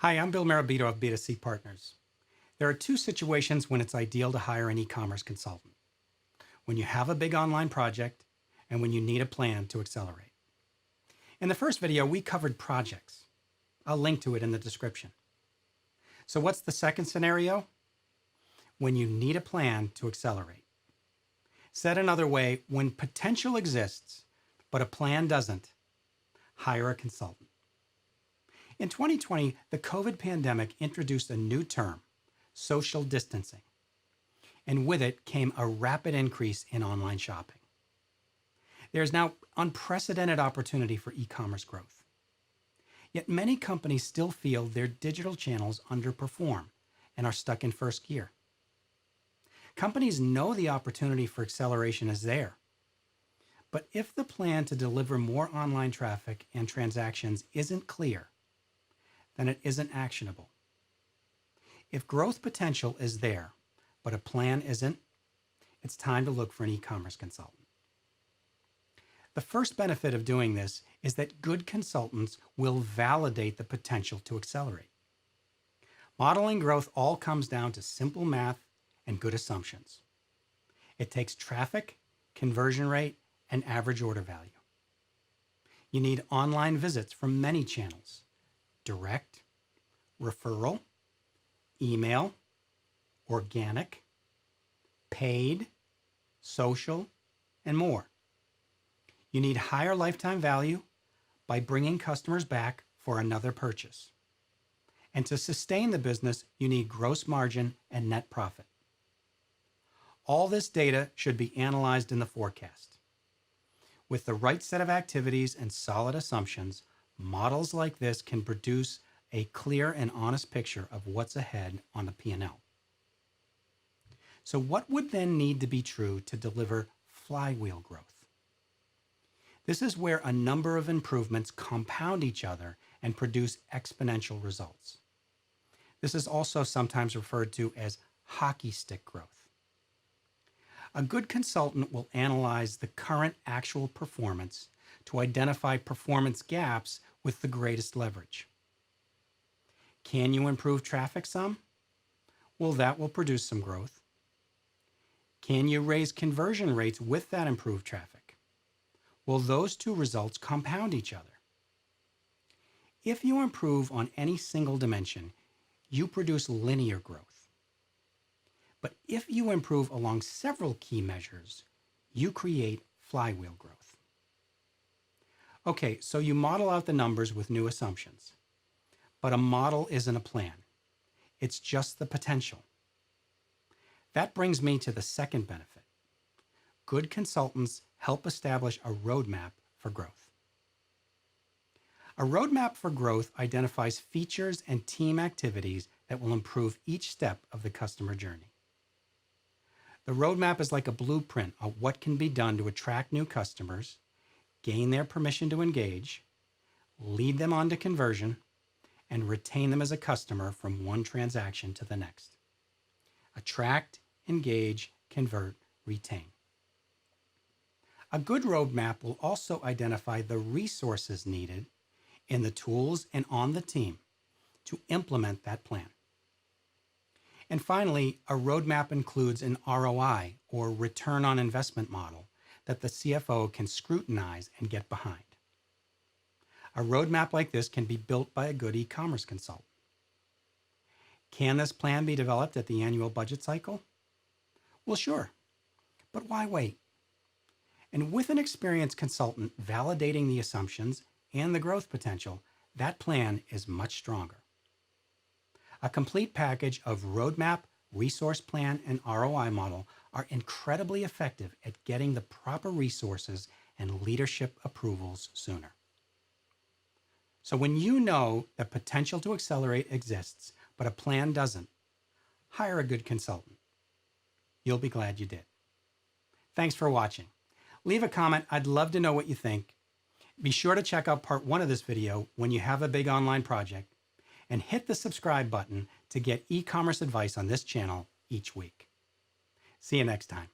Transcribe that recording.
Hi, I'm Bill Mirabito of B2C Partners. There are two situations when it's ideal to hire an e-commerce consultant: when you have a big online project and when you need a plan to accelerate. In the first video, we covered projects. I'll link to it in the description. So what's the second scenario? When you need a plan to accelerate. Said another way, when potential exists, but a plan doesn't, hire a consultant. In 2020, the COVID pandemic introduced a new term, social distancing, and with it came a rapid increase in online shopping. There is now unprecedented opportunity for e-commerce growth. Yet many companies still feel their digital channels underperform and are stuck in first gear. Companies know the opportunity for acceleration is there. But if the plan to deliver more online traffic and transactions isn't clear, then it isn't actionable. If growth potential is there, but a plan isn't, it's time to look for an e-commerce consultant. The first benefit of doing this is that good consultants will validate the potential to accelerate. Modeling growth all comes down to simple math and good assumptions. It takes traffic, conversion rate, and average order value. You need online visits from many channels: direct, referral, email, organic, paid, social, and more. You need higher lifetime value by bringing customers back for another purchase. And to sustain the business, you need gross margin and net profit. All this data should be analyzed in the forecast. With the right set of activities and solid assumptions, models like this can produce a clear and honest picture of what's ahead on the P&L. So what would then need to be true to deliver flywheel growth? This is where a number of improvements compound each other and produce exponential results. This is also sometimes referred to as hockey stick growth. A good consultant will analyze the current actual performance to identify performance gaps with the greatest leverage. Can you improve traffic some? Well, that will produce some growth. Can you raise conversion rates with that improved traffic? Well, those two results compound each other. If you improve on any single dimension, you produce linear growth. But if you improve along several key measures, you create flywheel growth. Okay, so you model out the numbers with new assumptions. But a model isn't a plan. It's just the potential. That brings me to the second benefit. Good consultants help establish a roadmap for growth. A roadmap for growth identifies features and team activities that will improve each step of the customer journey. The roadmap is like a blueprint of what can be done to attract new customers, gain their permission to engage, lead them on to conversion, and retain them as a customer from one transaction to the next. Attract, engage, convert, retain. A good roadmap will also identify the resources needed in the tools and on the team to implement that plan. And finally, a roadmap includes an ROI, or return on investment model, that the CFO can scrutinize and get behind. A roadmap like this can be built by a good e-commerce consultant. Can this plan be developed at the annual budget cycle? Well, sure, but why wait? And with an experienced consultant validating the assumptions and the growth potential, that plan is much stronger. A complete package of roadmap, resource plan, and ROI model are incredibly effective at getting the proper resources and leadership approvals sooner. So when you know that potential to accelerate exists, but a plan doesn't, hire a good consultant. You'll be glad you did. Thanks for watching. Leave a comment. I'd love to know what you think. Be sure to check out part 1 of this video when you have a big online project, and hit the subscribe button to get e-commerce advice on this channel each week. See you next time.